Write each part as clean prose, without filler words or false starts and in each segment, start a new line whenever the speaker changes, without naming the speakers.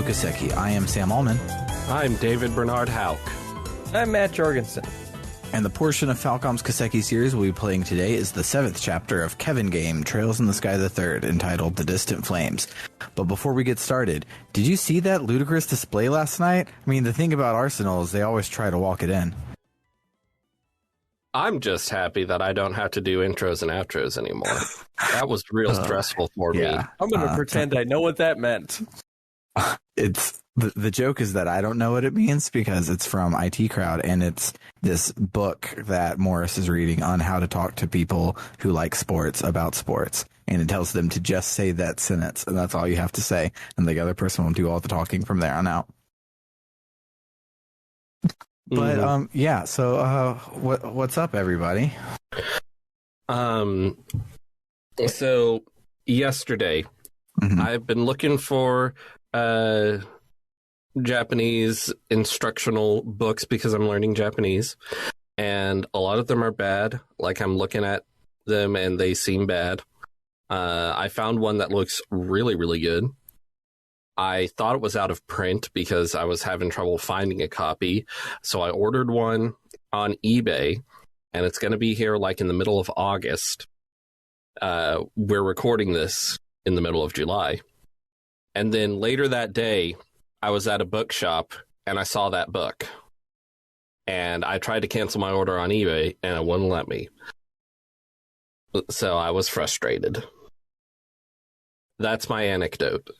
Kiseki. I am Sam Allman.
I'm David Bernard Hauk.
I'm Matt Jorgensen.
And the portion of Falcom's Kiseki series we'll be playing today is the 7th chapter of Kevin Game, Trails in the Sky the Third, entitled The Distant Flames. But before we get started, did you see that ludicrous display last night? I mean, the thing about Arsenal is they always try to walk it in.
I'm just happy that I don't have to do intros and outros anymore. That was real stressful for me.
I'm going to pretend I know what that meant.
It's the joke is that I don't know what it means because it's from IT Crowd, and it's this book that Morris is reading on how to talk to people who like sports about sports. And it tells them to just say that sentence, and that's all you have to say. And the other person will do all the talking from there on out. But yeah, so what's up, everybody?
So yesterday, I've been looking for Japanese instructional books because I'm learning Japanese, and a lot of them are bad. Like, I'm looking at them and they seem bad. I found one that looks really, really good. I thought it was out of print because I was having trouble finding a copy. So I ordered one on eBay, and it's going to be here like in the middle of August. We're recording this in the middle of July. And then later that day, I was at a bookshop and I saw that book. And I tried to cancel my order on eBay and it wouldn't let me. So I was frustrated. That's my anecdote.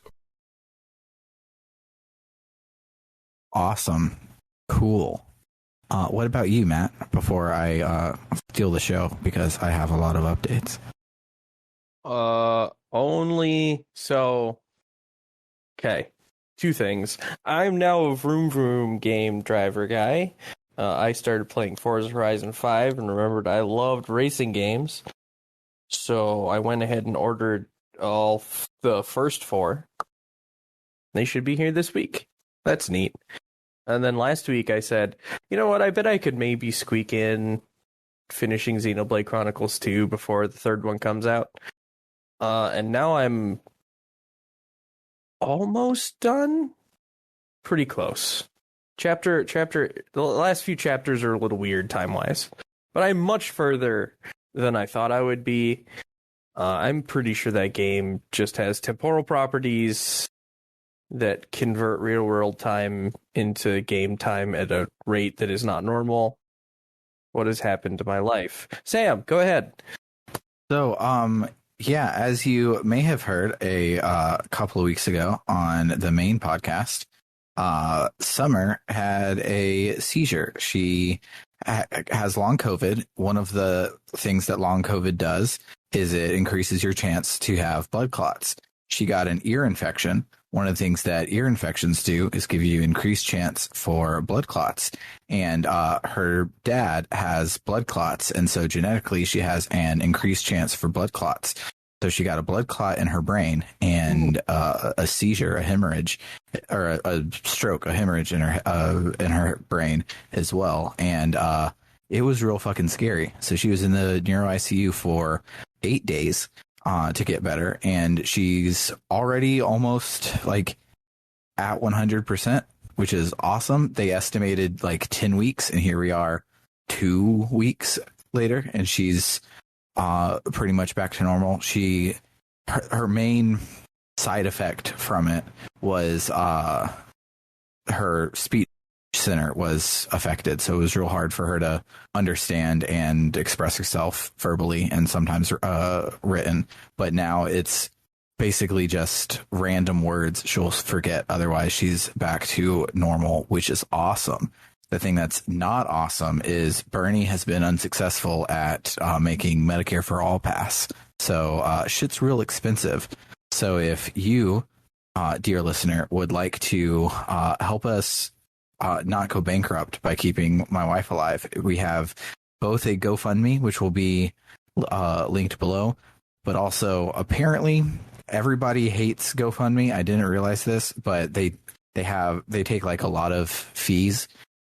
Awesome. Cool. What about you, Matt, before I steal the show, because I have a lot of updates?
Okay, two things. I'm now a Vroom Vroom game driver guy. I started playing Forza Horizon 5 and remembered I loved racing games. So I went ahead and ordered all the first 4. They should be here this week. That's neat. And then last week I said, you know what, I bet I could maybe squeak in finishing Xenoblade Chronicles 2 before the third one comes out. And now I'm almost done. Pretty close. The last few chapters are a little weird time-wise. But I'm much further than I thought I would be. I'm pretty sure that game just has temporal properties that convert real-world time into game time at a rate that is not normal. What has happened to my life? Sam, go ahead.
So, yeah, as you may have heard a couple of weeks ago on the main podcast, Summer had a seizure. She has long COVID. One of the things that long COVID does is it increases your chance to have blood clots. She got an ear infection. One of the things that ear infections do is give you increased chance for blood clots. And her dad has blood clots, and so genetically she has an increased chance for blood clots. So she got a blood clot in her brain and a seizure, a hemorrhage, or a stroke, a hemorrhage in her brain as well. And it was real fucking scary. So she was in the neuro ICU for 8 days. To get better, and she's already almost like at 100%, which is awesome. They estimated like 10 weeks, and here we are 2 weeks later, and she's pretty much back to normal. Her main side effect from it was her speech center was affected, so it was real hard for her to understand and express herself verbally and sometimes written. But now it's basically just random words she'll forget. Otherwise, she's back to normal, which is awesome. The thing that's not awesome is Bernie has been unsuccessful at making Medicare for All pass. So shit's real expensive. So if you, dear listener, would like to help us not go bankrupt by keeping my wife alive, we have both a GoFundMe, which will be linked below, but also apparently everybody hates GoFundMe. I didn't realize this, but they take like a lot of fees.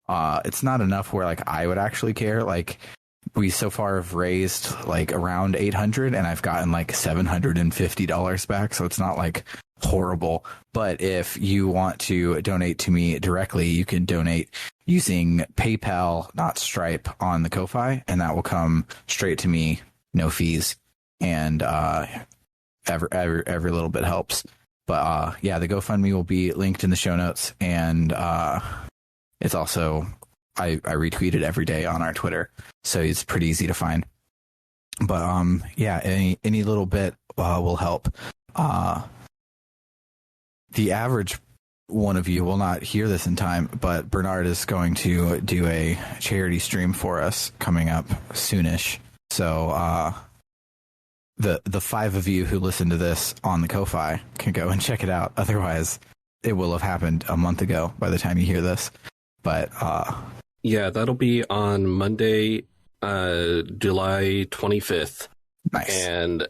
It's not enough where like I would actually care. Like, we so far have raised like around $800, and I've gotten like $750 back. So it's not like horrible. But if you want to donate to me directly, you can donate using PayPal, not Stripe, on the Ko-Fi, and that will come straight to me, no fees. And every little bit helps. But yeah, the GoFundMe will be linked in the show notes, and it's also I retweet it every day on our Twitter, so it's pretty easy to find. But yeah, any little bit will help. The average one of you will not hear this in time, but Bernard is going to do a charity stream for us coming up soonish. So the five of you who listen to this on the Ko-Fi can go and check it out. Otherwise, it will have happened a month ago by the time you hear this. But
yeah, that'll be on Monday, July 25th.
Nice.
And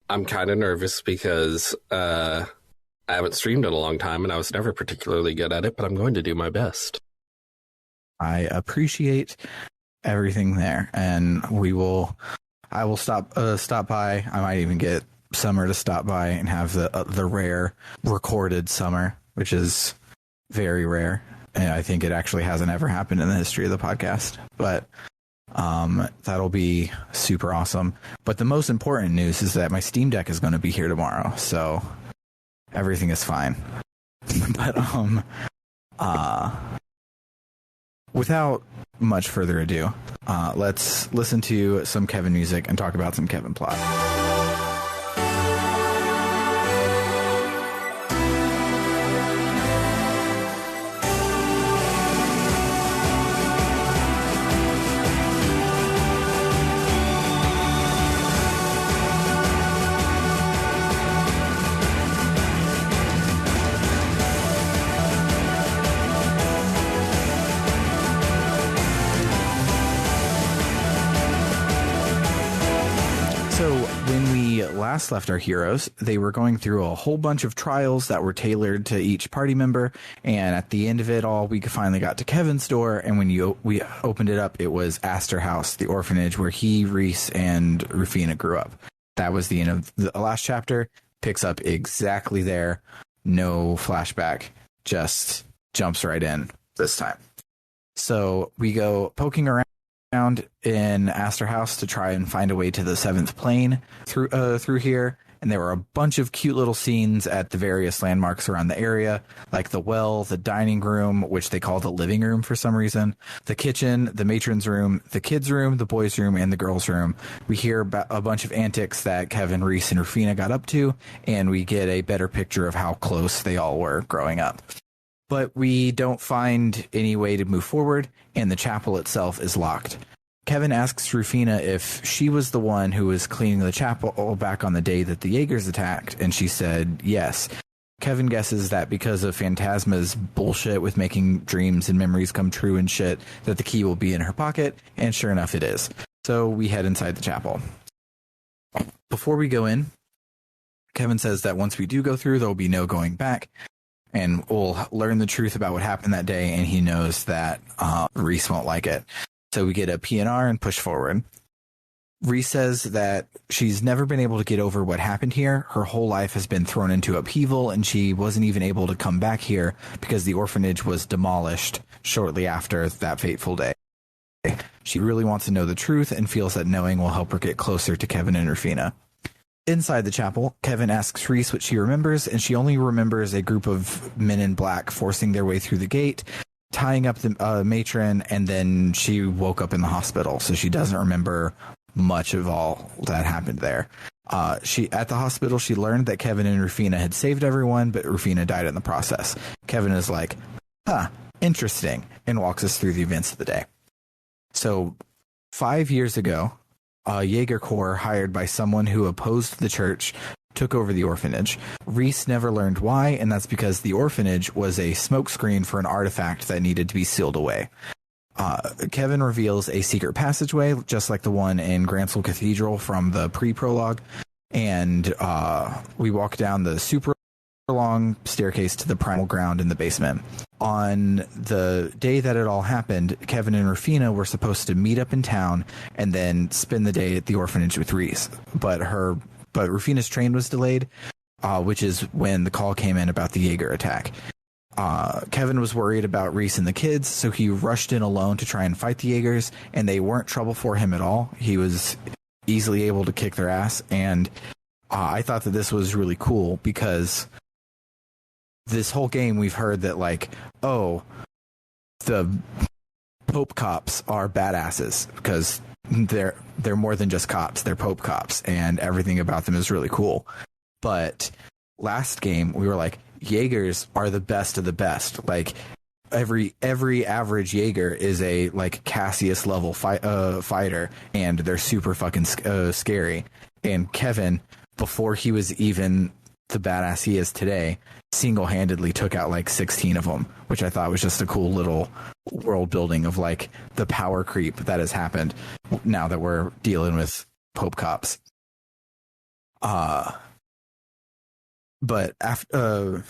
I'm kind of nervous because I haven't streamed in a long time, and I was never particularly good at it, but I'm going to do my best.
I appreciate everything there, and I will stop by. I might even get Summer to stop by and have the rare recorded Summer, which is very rare. And I think it actually hasn't ever happened in the history of the podcast, but that'll be super awesome. But the most important news is that my Steam Deck is going to be here tomorrow, so everything is fine. But without much further ado, let's listen to some Kevin music and talk about some Kevin plot. Last left our heroes, they were going through a whole bunch of trials that were tailored to each party member, and at the end of it all, we finally got to Kevin's door, and when we opened it up, it was Astor House, the orphanage where he, Reese, and Rufina grew up. That was the end of the last chapter. Picks up exactly there. No flashback. Just jumps right in this time. So we go poking around in Astor House to try and find a way to the seventh plane through here, and there were a bunch of cute little scenes at the various landmarks around the area, like the well, the dining room, which they call the living room for some reason, the kitchen, the matron's room, the kids' room, the boys' room, and the girls' room. We hear about a bunch of antics that Kevin, Reese, and Rufina got up to, and we get a better picture of how close they all were growing up. But we don't find any way to move forward, and the chapel itself is locked. Kevin asks Rufina if she was the one who was cleaning the chapel back on the day that the Jaegers attacked, and she said yes. Kevin guesses that because of Phantasma's bullshit with making dreams and memories come true and shit, that the key will be in her pocket, and sure enough it is. So we head inside the chapel. Before we go in, Kevin says that once we do go through, there will be no going back, and we'll learn the truth about what happened that day, and he knows that Reese won't like it. So we get a PNR and push forward. Reese says that she's never been able to get over what happened here. Her whole life has been thrown into upheaval, and she wasn't even able to come back here because the orphanage was demolished shortly after that fateful day. She really wants to know the truth and feels that knowing will help her get closer to Kevin and Rufina. Inside the chapel, Kevin asks Reese what she remembers, and she only remembers a group of men in black forcing their way through the gate, tying up the matron, and then she woke up in the hospital, so she doesn't remember much of all that happened there. At the hospital, she learned that Kevin and Rufina had saved everyone, but Rufina died in the process. Kevin is like, interesting, and walks us through the events of the day. So 5 years ago, a Jaeger Corps hired by someone who opposed the church took over the orphanage. Reese never learned why, and that's because the orphanage was a smokescreen for an artifact that needed to be sealed away. Kevin reveals a secret passageway, just like the one in Grantsville Cathedral from the pre-prologue, and we walk down the super long staircase to the primal ground in the basement. On the day that it all happened, Kevin and Rufina were supposed to meet up in town and then spend the day at the orphanage with Reese, but Rufina's train was delayed. which is when the call came in about the Jaeger attack. Kevin was worried about Reese and the kids, so he rushed in alone to try and fight the Jaegers, and they weren't trouble for him at all. He was easily able to kick their ass, and I thought that this was really cool because this whole game we've heard that, like, oh, the Pope cops are badasses because they're more than just cops. They're Pope cops, and everything about them is really cool. But last game we were like, Jaegers are the best of the best. Like every average Jaeger is a like Cassius level fighter, and they're super fucking scary. And Kevin, before he was even the badass he is today, single-handedly took out like 16 of them, which I thought was just a cool little world building of like the power creep that has happened now that we're dealing with Pope cops. But after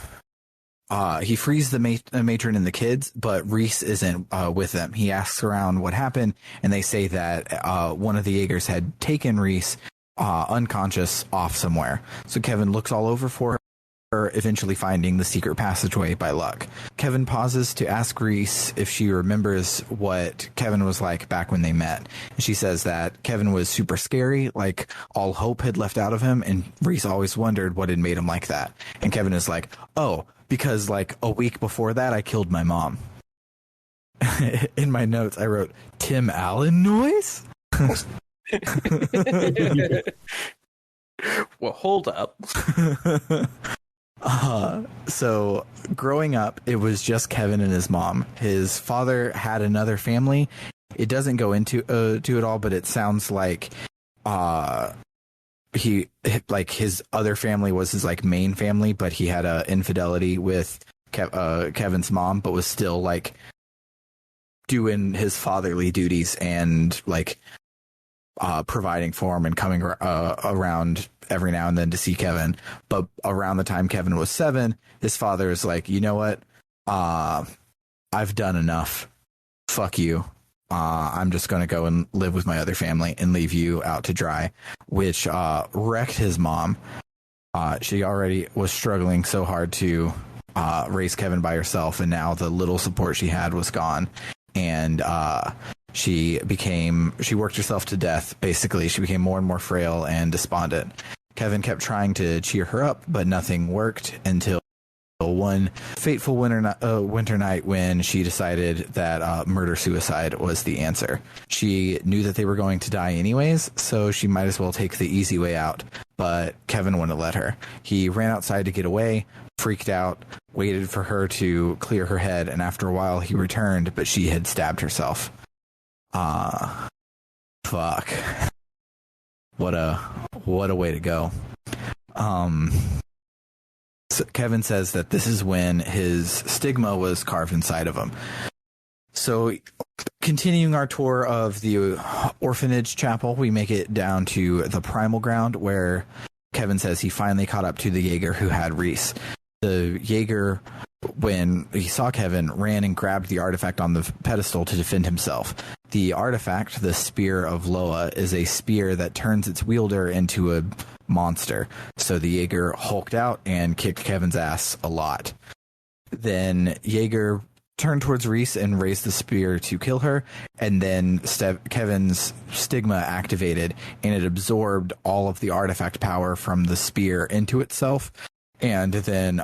he frees the matron and the kids, but Reese isn't with them. He asks around what happened, and they say that one of the Jaegers had taken Reese unconscious off somewhere. So Kevin looks all over for her, eventually finding the secret passageway by luck. Kevin pauses to ask Reese if she remembers what Kevin was like back when they met. And she says that Kevin was super scary, like all hope had left out of him, and Reese always wondered what had made him like that. And Kevin is like, oh, because like a week before that I killed my mom. In my notes I wrote, Tim Allen noise?
Well, hold up.
So growing up, it was just Kevin and his mom. His father had another family. It doesn't go into to it all, but it sounds like he like his other family was his like main family, but he had a infidelity with Kevin's mom, but was still like doing his fatherly duties and like providing for him and coming around every now and then to see Kevin. But around the time Kevin was 7, his father is like, you know what? I've done enough. Fuck you. I'm just going to go and live with my other family and leave you out to dry, which wrecked his mom. She already was struggling so hard to raise Kevin by herself, and now the little support she had was gone. And she worked herself to death, basically. She became more and more frail and despondent. Kevin kept trying to cheer her up, but nothing worked until one fateful winter night when she decided that murder-suicide was the answer. She knew that they were going to die anyways, so she might as well take the easy way out, but Kevin wouldn't let her. He ran outside to get away, freaked out, waited for her to clear her head, and after a while he returned, but she had stabbed herself. Fuck. What a way to go. So Kevin says that this is when his stigma was carved inside of him. So continuing our tour of the orphanage chapel, we make it down to the primal ground where Kevin says he finally caught up to the Jaeger who had Reese. The Jaeger, when he saw Kevin, ran and grabbed the artifact on the pedestal to defend himself. The artifact, the Spear of Loa, is a spear that turns its wielder into a monster. So the Jaeger hulked out and kicked Kevin's ass a lot. Then Jaeger turned towards Reese and raised the spear to kill her, and then Kevin's stigma activated, and it absorbed all of the artifact power from the spear into itself, and then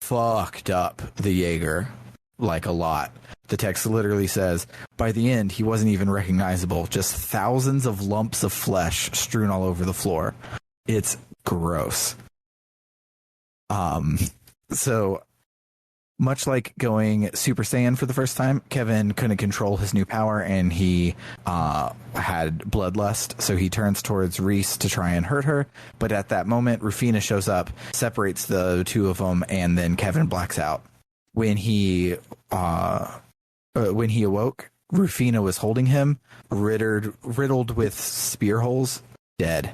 fucked up the Jaeger like a lot. The text literally says, by the end, he wasn't even recognizable, just thousands of lumps of flesh strewn all over the floor. It's gross. So much like going Super Saiyan for the first time, Kevin couldn't control his new power, and he had bloodlust, so he turns towards Reese to try and hurt her. But at that moment, Rufina shows up, separates the two of them, and then Kevin blacks out. When he awoke, Rufina was holding him, riddled with spear holes, dead.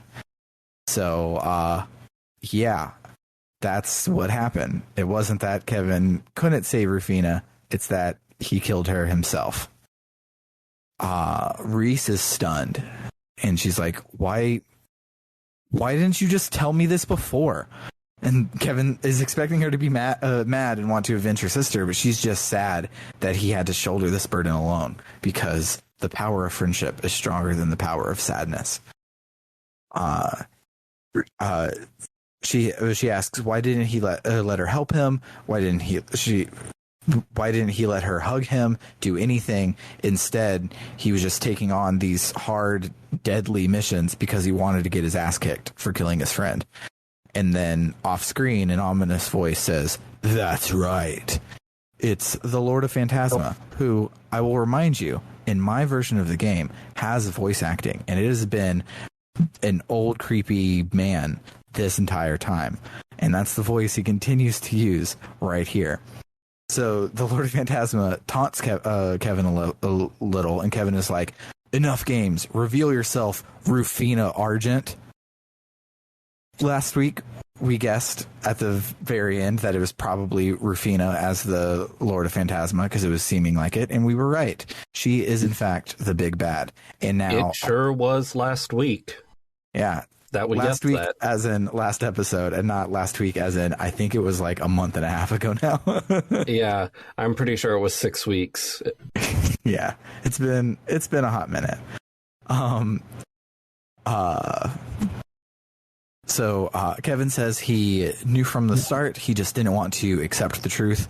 So, yeah. That's what happened. It wasn't that Kevin couldn't save Rufina. It's that he killed her himself. Reese is stunned. And she's like, why didn't you just tell me this before? And Kevin is expecting her to be mad and want to avenge her sister, but she's just sad that he had to shoulder this burden alone because the power of friendship is stronger than the power of sadness. She asks, why didn't he let her help him? Why didn't he let her hug him, do anything? Instead, he was just taking on these hard, deadly missions because he wanted to get his ass kicked for killing his friend. And then off screen, an ominous voice says, "That's right. It's the Lord of Phantasma," who, I will remind you, in my version of the game, has voice acting. And it has been an old, creepy man this entire time. And that's the voice he continues to use right here. So the Lord of Phantasma taunts Kevin a little, and Kevin is like, "Enough games. Reveal yourself, Rufina Argent." Last week, we guessed at the very end that it was probably Rufina as the Lord of Phantasma because it was seeming like it, and we were right. She is, in fact, the big bad. And now...
It sure was last week.
Yeah.
That we
last
guessed
week,
that.
as in last episode, and not last week as in, I think it was like a month and a half ago now.
Yeah, I'm pretty sure it was 6 weeks.
Yeah, it's been a hot minute. So Kevin says he knew from the start, he just didn't want to accept the truth.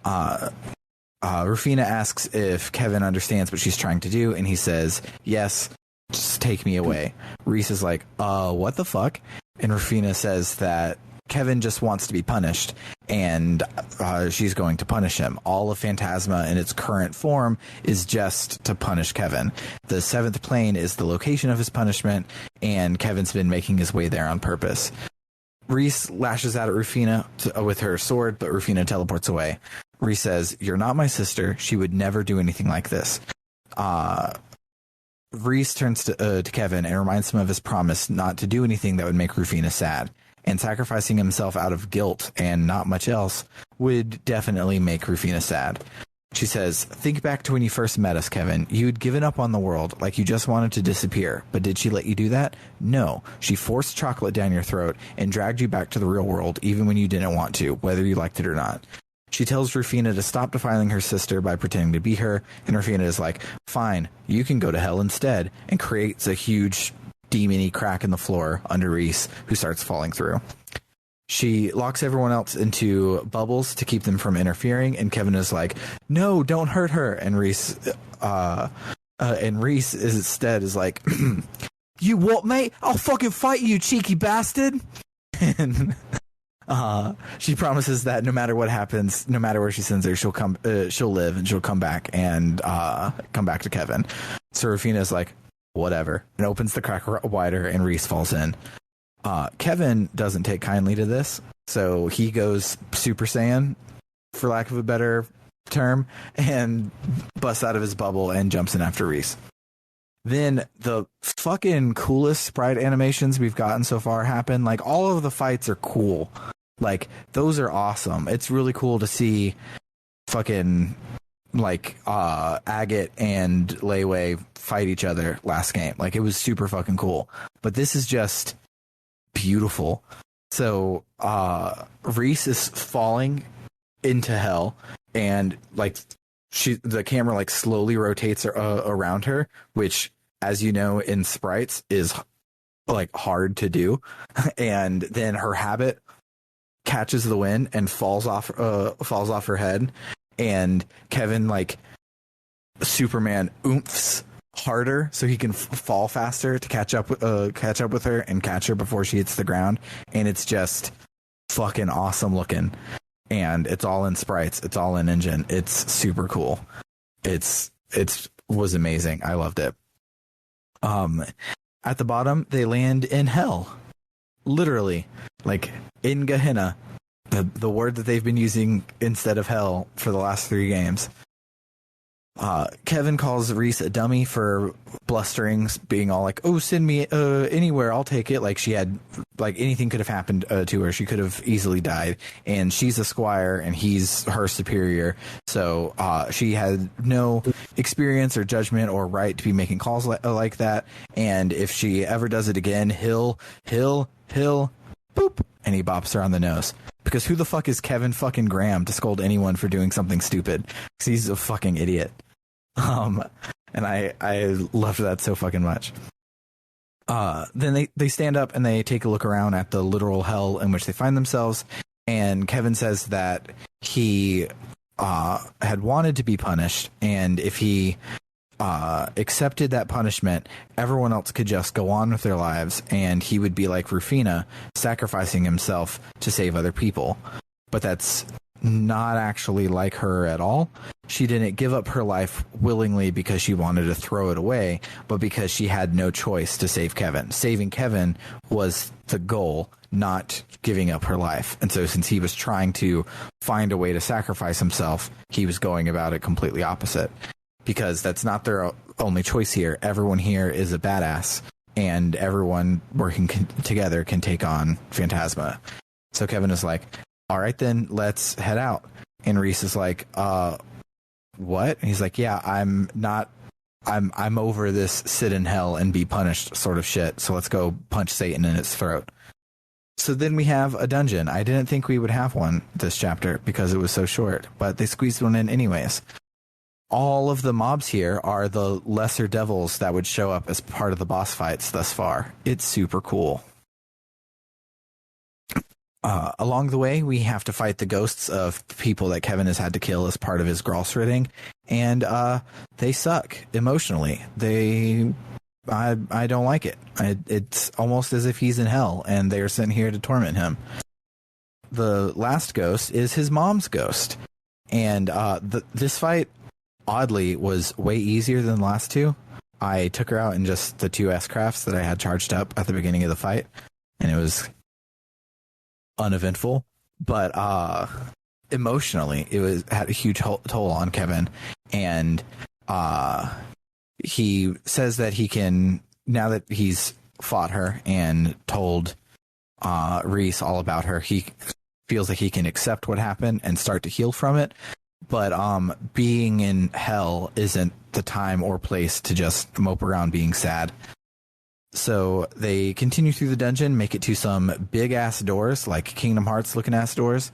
Rufina asks if Kevin understands what she's trying to do, and he says, "Yes, just take me away." Reese is like, what the fuck? And Rufina says that Kevin just wants to be punished, and she's going to punish him. All of Phantasma in its current form is just to punish Kevin. The seventh plane is the location of his punishment, and Kevin's been making his way there on purpose. Reese lashes out at Rufina with her sword, but Rufina teleports away. Reese says, "You're not my sister. She would never do anything like this." Reese turns to Kevin and reminds him of his promise not to do anything that would make Rufina sad. And sacrificing himself out of guilt and not much else would definitely make Rufina sad. She says, "Think back to when you first met us, Kevin. You'd given up on the world, like you just wanted to disappear. But did she let you do that? No. She forced chocolate down your throat and dragged you back to the real world, even when you didn't want to, whether you liked it or not." She tells Rufina to stop defiling her sister by pretending to be her, and Rufina is like, "Fine, you can go to hell instead," and creates a huge demon-y crack in the floor under Reese, who starts falling through. She locks everyone else into bubbles to keep them from interfering, and Kevin is like, "No, don't hurt her." And Reese is instead is like, "You what, mate? I'll fucking fight you, cheeky bastard." And she promises that no matter what happens, no matter where she sends her, she'll live, and she'll come back and come back to Kevin. So Rufina is like, "Whatever," and opens the crack wider, and Reese falls in. Kevin doesn't take kindly to this, so he goes Super Saiyan, for lack of a better term, and busts out of his bubble and jumps in after Reese. Then the fucking coolest sprite animations we've gotten so far happen. Like, all of the fights are cool. Like, those are awesome. It's really cool to see fucking like Agate and Leyway fight each other last game. Like, it was super fucking cool. But this is just beautiful. So Reese is falling into hell, and like the camera like slowly rotates around her, which, as you know, in sprites is like hard to do. And then her habit catches the wind and falls off her head, and Kevin like Superman oomphs harder so he can fall faster to catch up with her and catch her before she hits the ground. And it's just fucking awesome looking, and it's all in sprites, it's all in engine. It's super cool. It was amazing. I loved it. At the bottom, they land in hell, literally, like in Gehenna, the word that they've been using instead of hell for the last 3 games. Kevin calls Reese a dummy for blustering, being all like, "Oh, send me anywhere, I'll take it." Like, she had, like, anything could have happened to her. She could have easily died, and she's a squire and he's her superior, so she had no experience or judgment or right to be making calls like that. And if she ever does it again, he'll boop and he bops her on the nose. Because who the fuck is Kevin fucking Graham to scold anyone for doing something stupid? Because he's a fucking idiot. And I loved that so fucking much. Then they stand up and they take a look around at the literal hell in which they find themselves. And Kevin says that he had wanted to be punished, and if he accepted that punishment, everyone else could just go on with their lives, and he would be like Rufina, sacrificing himself to save other people. But that's not actually like her at all. She didn't give up her life willingly because she wanted to throw it away, but because she had no choice to save Kevin. Saving Kevin was the goal, not giving up her life. And so since he was trying to find a way to sacrifice himself, he was going about it completely opposite. Because that's not their only choice here. Everyone here is a badass, and everyone working together can take on Phantasma. So Kevin is like, all right, then let's head out. And Reese is like, what? And he's like, yeah, I'm over this sit in hell and be punished sort of shit. So let's go punch Satan in its throat. So then we have a dungeon. I didn't think we would have one this chapter because it was so short, but they squeezed one in anyways. All of the mobs here are the lesser devils that would show up as part of the boss fights thus far. It's super cool. Along the way, we have to fight the ghosts of people that Kevin has had to kill as part of his Gralsridding, and they suck emotionally. I don't like it. It's almost as if he's in hell, and they are sent here to torment him. The last ghost is his mom's ghost, and this fight, oddly, was way easier than the last two. I took her out in just the 2 S-crafts that I had charged up at the beginning of the fight, and it was uneventful, but emotionally it had a huge toll on Kevin. And he says that he can, now that he's fought her and told Reese all about her, he feels like he can accept what happened and start to heal from it. But being in hell isn't the time or place to just mope around being sad. So they continue through the dungeon, make it to some big ass doors, like Kingdom Hearts looking ass doors.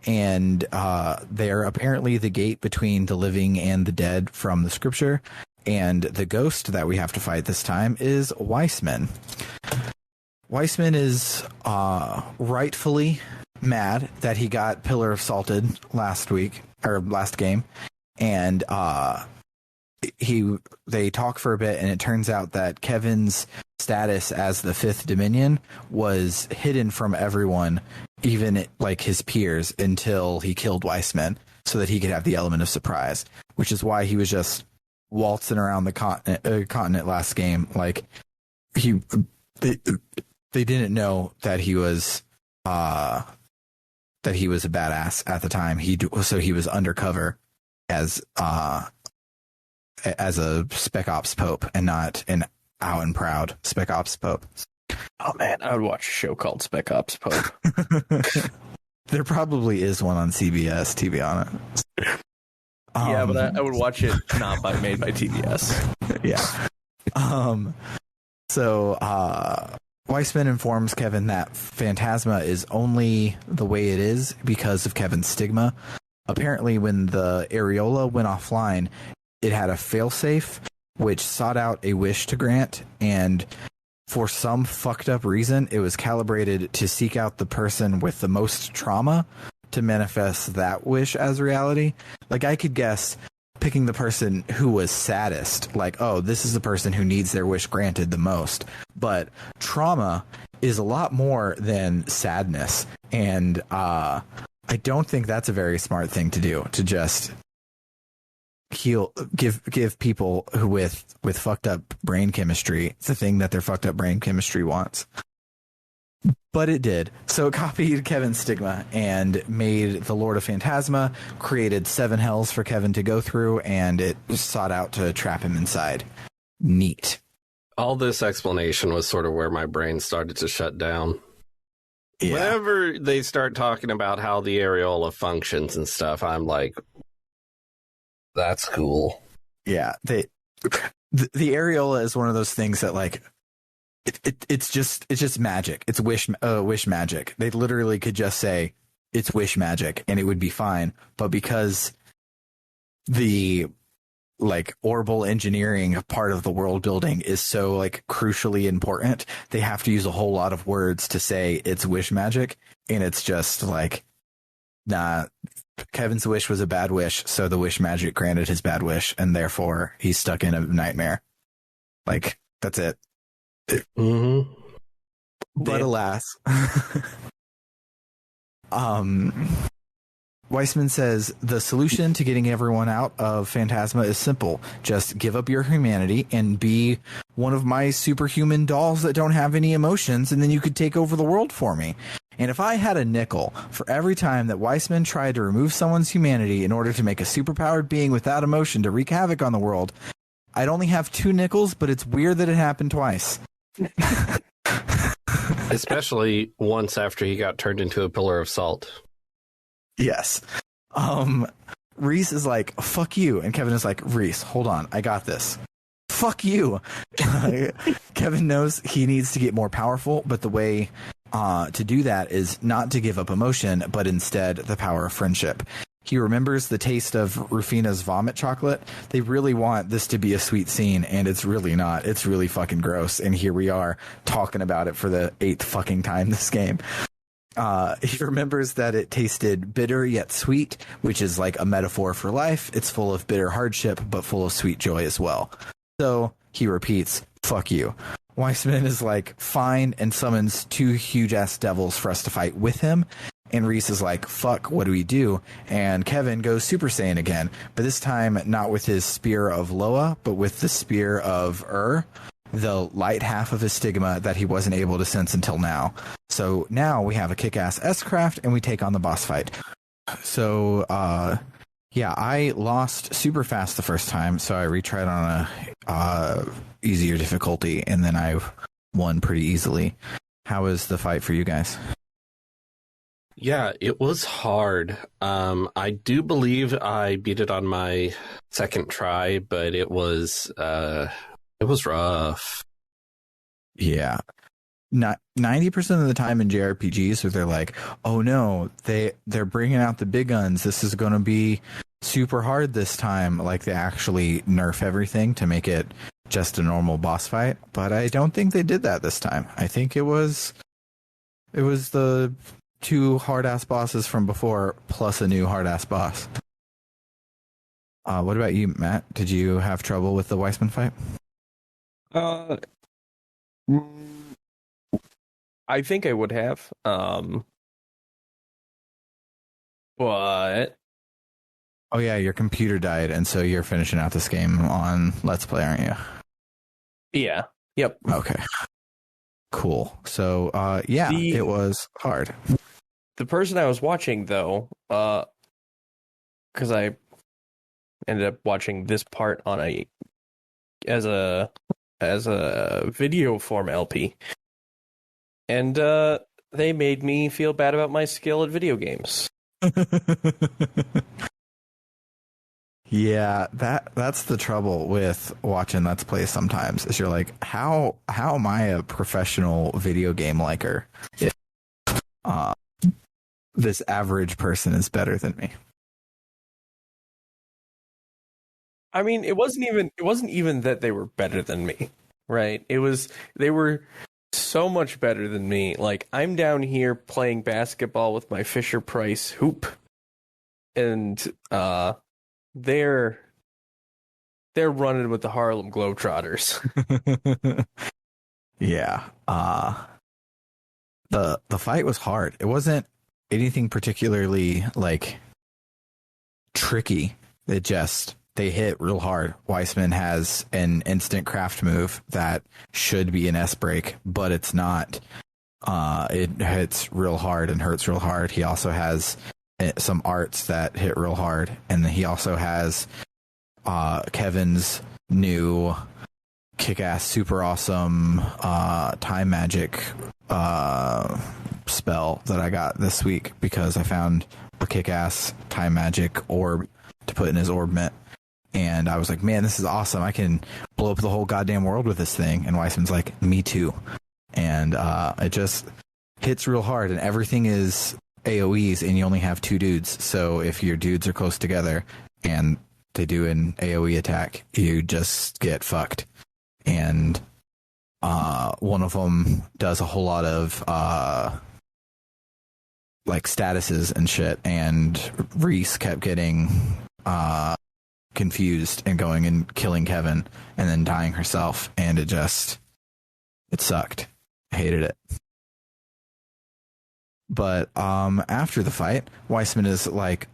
And they're apparently the gate between the living and the dead from the scripture. And the ghost that we have to fight this time is Weissman. Weissman is rightfully mad that he got Pillar of Salted last game. And they talk for a bit, and it turns out that Kevin's status as the Fifth Dominion was hidden from everyone, even like his peers, until he killed Weissman, so that he could have the element of surprise, which is why he was just waltzing around the continent last game. Like they didn't know that he was a badass at the time. So he was undercover as a Spec Ops Pope and not an out and proud Spec Ops Pope.
Oh man, I would watch a show called Spec Ops Pope.
There probably is one on CBS, to be honest.
Yeah, but I would watch it not made by TBS.
Yeah. So Weissman informs Kevin that Phantasma is only the way it is because of Kevin's stigma. Apparently, when the Areola went offline, it had a failsafe which sought out a wish to grant, and for some fucked up reason, it was calibrated to seek out the person with the most trauma to manifest that wish as reality. Like, I could guess picking the person who was saddest, like, oh, this is the person who needs their wish granted the most. But trauma is a lot more than sadness, and I don't think that's a very smart thing to do, to just give people who with fucked up brain chemistry the thing that their fucked up brain chemistry wants. But it did. So it copied Kevin's stigma and made the Lord of Phantasma, created 7 hells for Kevin to go through, and it sought out to trap him inside. Neat.
All this explanation was sort of where my brain started to shut down.
Yeah.
Whenever they start talking about how the areola functions and stuff, I'm like, that's cool.
Yeah, the areola is one of those things that, like, it's just magic. It's wish magic. They literally could just say it's wish magic and it would be fine. But because the like orbal engineering part of the world building is so like crucially important, they have to use a whole lot of words to say it's wish magic, and it's just like, nah, Kevin's wish was a bad wish, so the wish magic granted his bad wish, and therefore he's stuck in a nightmare. Like, that's it.
Mm-hmm.
But alas, Weissman says the solution to getting everyone out of Phantasma is simple. Just give up your humanity and be one of my superhuman dolls that don't have any emotions, and then you could take over the world for me. And if I had a nickel for every time that Weissman tried to remove someone's humanity in order to make a superpowered being without emotion to wreak havoc on the world, I'd only have 2 nickels, but it's weird that it happened twice.
Especially once after he got turned into a pillar of salt.
Yes. Reese is like, fuck you. And Kevin is like, Reese, hold on. I got this. Fuck you. Kevin knows he needs to get more powerful, but the way to do that is not to give up emotion, but instead the power of friendship. He remembers the taste of Rufina's vomit chocolate. They really want this to be a sweet scene, and it's really not. It's really fucking gross. And here we are talking about it for the 8th fucking time this game. He remembers that it tasted bitter yet sweet, which is like a metaphor for life. It's full of bitter hardship, but full of sweet joy as well. So he repeats, fuck you. Weissman is like, fine, and summons 2 huge-ass devils for us to fight with him. And Reese is like, fuck, what do we do? And Kevin goes Super Saiyan again, but this time not with his spear of Loa, but with the spear of the light half of his stigma that he wasn't able to sense until now. So now we have a kick-ass S-Craft, and we take on the boss fight. So, yeah, I lost super fast the first time, so I retried on a easier difficulty, and then I won pretty easily. How was the fight for you guys?
Yeah, it was hard. I do believe I beat it on my second try, but it was rough. Yeah.
90% of the time in JRPGs where they're like, oh no, they're bringing out the big guns. This is going to be super hard this time. Like, they actually nerf everything to make it just a normal boss fight. But I don't think they did that this time. I think it was the 2 hard-ass bosses from before plus a new hard-ass boss. What about you, Matt? Did you have trouble with the Weissman fight?
I think I would have. But
oh yeah, your computer died, and so you're finishing out this game on Let's Play, aren't you?
Yeah. Yep.
Okay. Cool. So, yeah, it was hard.
The person I was watching, though, because I ended up watching this part on as a video form LP, and they made me feel bad about my skill at video games.
Yeah, that's the trouble with watching Let's Play sometimes, is you're like, how am I a professional video game liker if this average person is better than me?
I mean, it wasn't even that they were better than me, right? They were so much better than me. Like, I'm down here playing basketball with my Fisher-Price hoop, and they're running with the Harlem Globetrotters.
Yeah. The fight was hard. It wasn't anything particularly like tricky. They hit real hard. Weissman has an instant craft move that should be an S break, but it's not. It hits real hard and hurts real hard. He also has some arts that hit real hard, and he also has Kevin's new kick-ass super awesome time magic spell that I got this week because I found a kick-ass time magic orb to put in his orb mitt, And I was like, man, this is awesome. I can blow up the whole goddamn world with this thing. And Weissman's like, me too. And it just hits real hard, and everything is AoEs, and you only have 2 dudes. So if your dudes are close together and they do an AoE attack, you just get fucked. And one of them does a whole lot of like statuses and shit, and Reese kept getting confused and going and killing Kevin and then dying herself, and it sucked. I hated it. But after the fight, Weissman is like,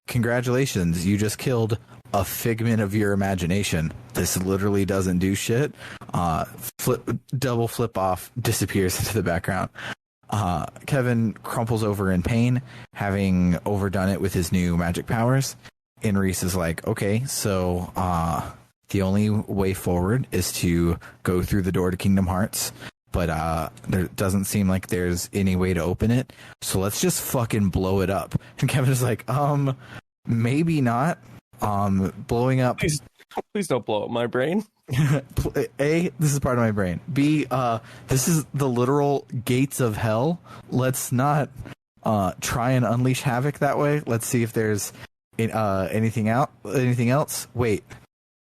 congratulations, you just killed a figment of your imagination. This literally doesn't do shit. Double flip off, disappears into the background. Kevin crumples over in pain, having overdone it with his new magic powers. And Reese is like, okay, so the only way forward is to go through the door to Kingdom Hearts. But there doesn't seem like there's any way to open it. So let's just fucking blow it up. And Kevin is like, maybe not. Blowing up.
Please don't blow up my brain.
A, this is part of my brain. B, this is the literal gates of hell. Let's not try and unleash havoc that way. Let's see if there's anything else. Wait,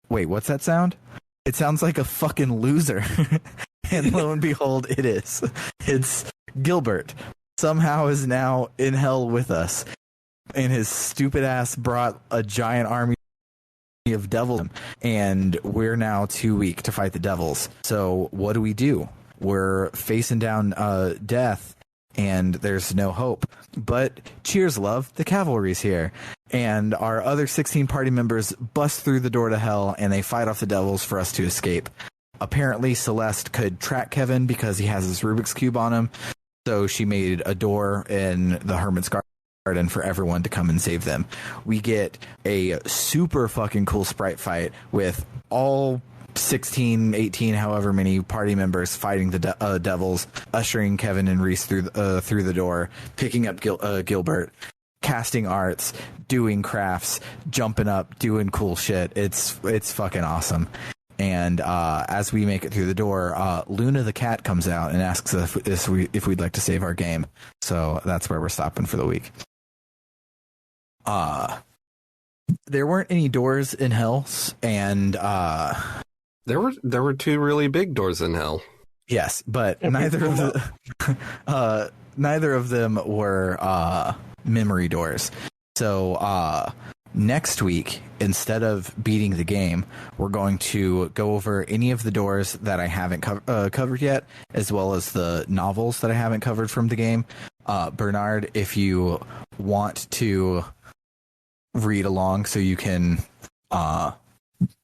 what's that sound? It sounds like a fucking loser. And lo and behold, it is. It's Gilbert. Somehow is now in hell with us. And his stupid ass brought a giant army of devils, and we're now too weak to fight the devils. So what do? We're facing down death, and there's no hope. But cheers, love, the cavalry's here. And our other 16 party members bust through the door to hell, and they fight off the devils for us to escape. Apparently, Celeste could track Kevin because he has this Rubik's Cube on him. So she made a door in the Hermit's Garden for everyone to come and save them. We get a super fucking cool sprite fight with all 16, 18, however many party members fighting the devils, ushering Kevin and Reese through the door, picking up Gilbert, casting arts, doing crafts, jumping up, doing cool shit. It's fucking awesome. And as we make it through the door, Luna the cat comes out and asks us if we'd like to save our game. So that's where we're stopping for the week. There weren't any doors in hell, and
there were 2 really big doors in hell.
Yes, but neither of them were memory doors. So next week, instead of beating the game, we're going to go over any of the doors that I haven't covered yet, as well as the novels that I haven't covered from the game. Bernard, if you want to read along so you can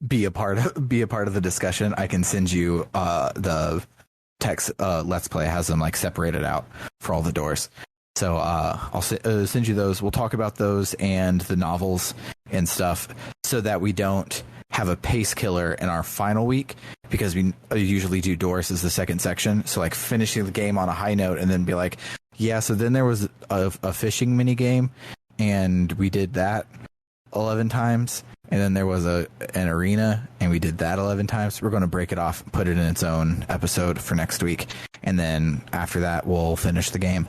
be a part of the discussion, I can send you the text. Let's Play has them like separated out for all the doors. So I'll send you those. We'll talk about those and the novels and stuff so that we don't have a pace killer in our final week, because we usually do doors as the second section. So like finishing the game on a high note and then be like, yeah, so then there was a fishing mini game and we did that 11 times. And then there was an arena and we did that 11 times. We're going to break it off and put it in its own episode for next week. And then after that, we'll finish the game.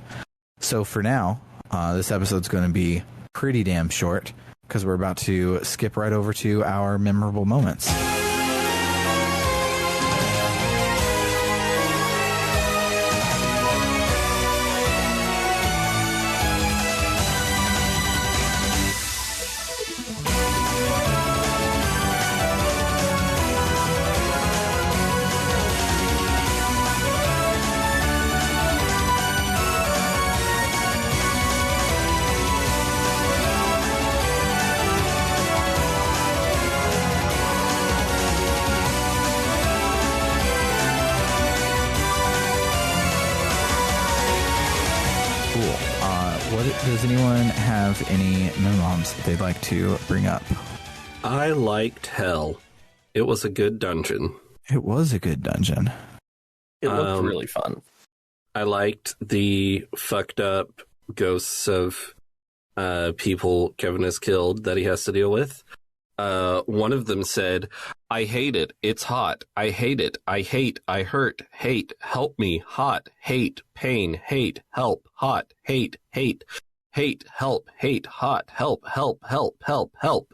So for now, this episode's going to be pretty damn short because we're about to skip right over to our memorable moments. Does anyone have any memoms that they'd like to bring up?
I liked Hell. It was a good dungeon.
It was a good dungeon.
It looked really fun.
I liked the fucked up ghosts of people Kevin has killed that he has to deal with. one of them said, "I hate it. It's hot. I hate it. I hate. I hurt. Hate. Help me. Hot. Hate. Pain. Hate. Help. Hot. Hate. Hate. Hate. Help. Hate. Hot. Help. Help. Help. Help. Help."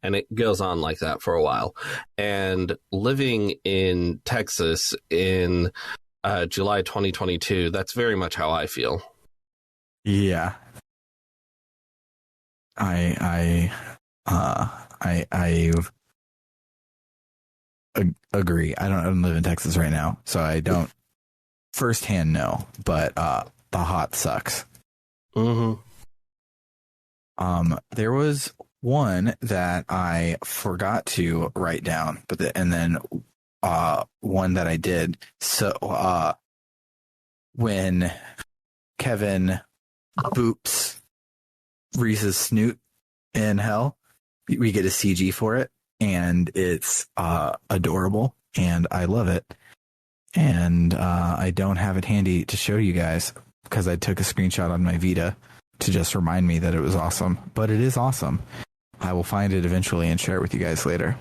And it goes on like that for a while. And living in Texas in July 2022, that's very much how I feel.
Yeah. I agree. I don't live in Texas right now, so I don't firsthand know, but the hot sucks.
Mm-hmm.
There was one that I forgot to write down, and then one that I did. So when Kevin boops Reese's snoot in hell, we get a CG for it, and it's adorable, and I love it. And I don't have it handy to show you guys because I took a screenshot on my Vita to just remind me that it was awesome. But it is awesome. I will find it eventually and share it with you guys later.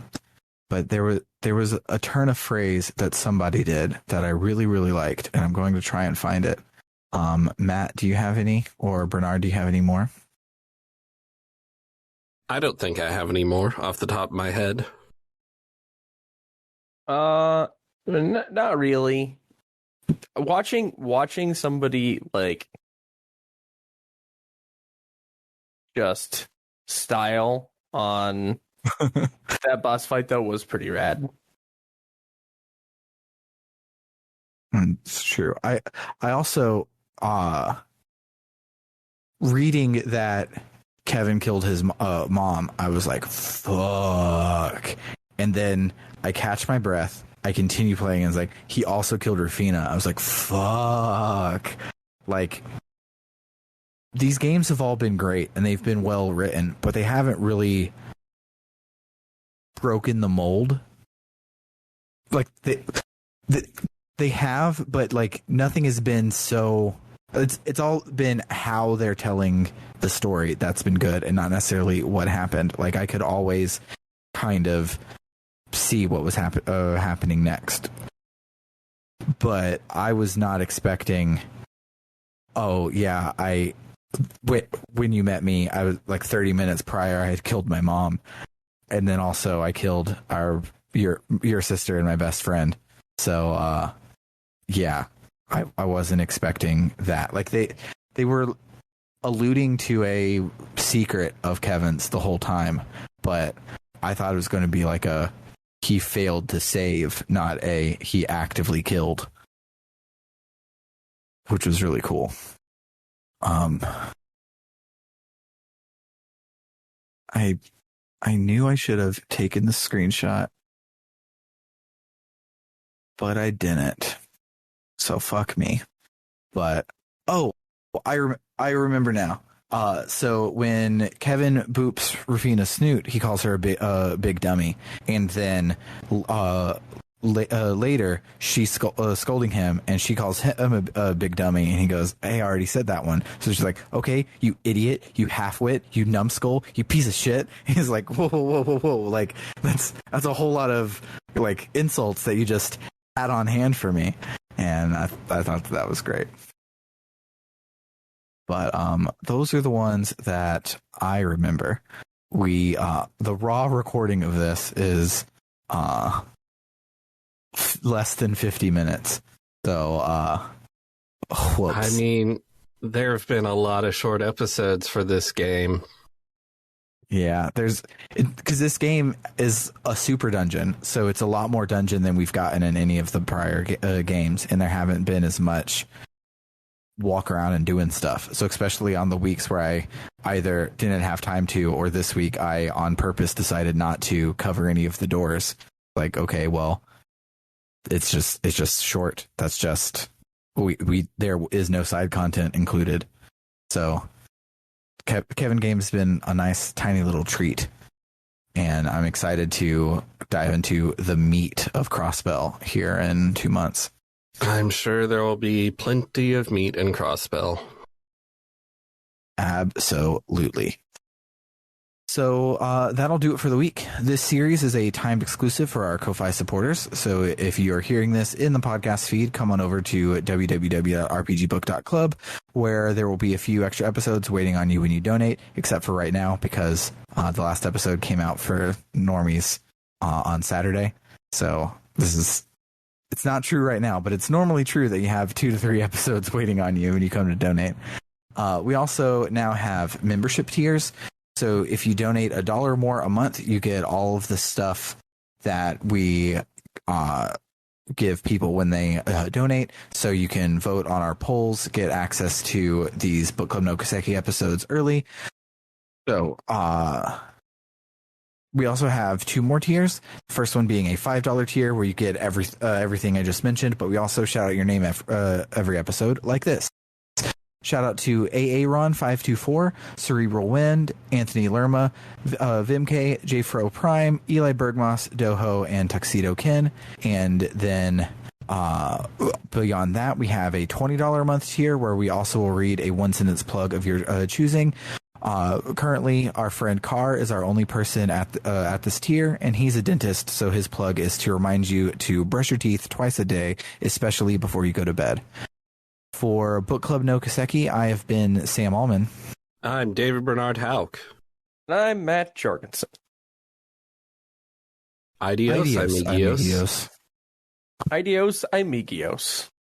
But there was a turn of phrase that somebody did that I really, really liked, and I'm going to try and find it. Matt, do you have any? Or Bernard, do you have any more?
I don't think I have any more off the top of my head.
Not really. Watching somebody like just style on that boss fight though was pretty rad.
It's true. I also reading that Kevin killed his mom, I was like, fuck. And then I catch my breath. I continue playing, and it's like, he also killed Rufina. I was like, fuck. Like, these games have all been great, and they've been well written, but they haven't really broken the mold. Like, they have, but, like, nothing has been so... It's all been how they're telling the story that's been good, and not necessarily what happened. Like, I could always kind of see what was happening next, but I was not expecting. Oh yeah, when you met me, I was like 30 minutes prior, I had killed my mom, and then also I killed your sister and my best friend. So yeah, I wasn't expecting that. Like they were alluding to a secret of Kevin's the whole time, but I thought it was going to be like a he failed to save, not a he actively killed, which was really cool. I knew I should have taken the screenshot, but I didn't. So fuck me. But I remember now. So when Kevin boops Rufina's snoot, he calls her a big dummy, and then later she's scolding him, and she calls him a big dummy, and he goes, "Hey, I already said that one." So she's like, "Okay, you idiot, you halfwit, you numbskull, you piece of shit." He's like, "Whoa, whoa, whoa, whoa!" Like that's a whole lot of like insults that you just had on hand for me, and I thought that was great. But those are the ones that I remember. The raw recording of this is less than 50 minutes. So whoops.
I mean, there have been a lot of short episodes for this game.
Yeah, because this game is a super dungeon, so it's a lot more dungeon than we've gotten in any of the prior games, and there haven't been as much walk around and doing stuff. So especially on the weeks where I either didn't have time to, or this week I on purpose decided not to cover any of the doors. Like, okay, well, it's just short. That's just we there is no side content included. So Kevin Game's been a nice tiny little treat, and I'm excited to dive into the meat of Crossbell here in 2 months.
I'm sure there will be plenty of meat in Crossbell.
Absolutely. So that'll do it for the week. This series is a timed exclusive for our Ko-Fi supporters. So if you are hearing this in the podcast feed, come on over to www.rpgbook.club, where there will be a few extra episodes waiting on you when you donate, except for right now, because the last episode came out for normies on Saturday. So it's not true right now, but it's normally true that you have 2 to 3 episodes waiting on you when you come to donate. We also now have membership tiers. So if you donate $1 or more a month, you get all of the stuff that we give people when they donate. So you can vote on our polls, get access to these Book Club no Kiseki episodes early. So we also have 2 more tiers. The first one being a $5 tier where you get everything I just mentioned, but we also shout out your name every episode like this. Shout out to Aaron524, Cerebral Wind, Anthony Lerma, Vimk, JFro Prime, Eli Bergmoss, Doho, and Tuxedo Ken. And then beyond that, we have a $20 a month tier where we also will read a 1-sentence plug of your choosing. Currently, our friend Carr is our only person at this tier, and he's a dentist, so his plug is to remind you to brush your teeth twice a day, especially before you go to bed. For Book Club no Kiseki, I have been Sam Allman.
I'm David Bernard Hauk.
And I'm Matt Jorgensen.
Adios, amigos.
Adios, amigos.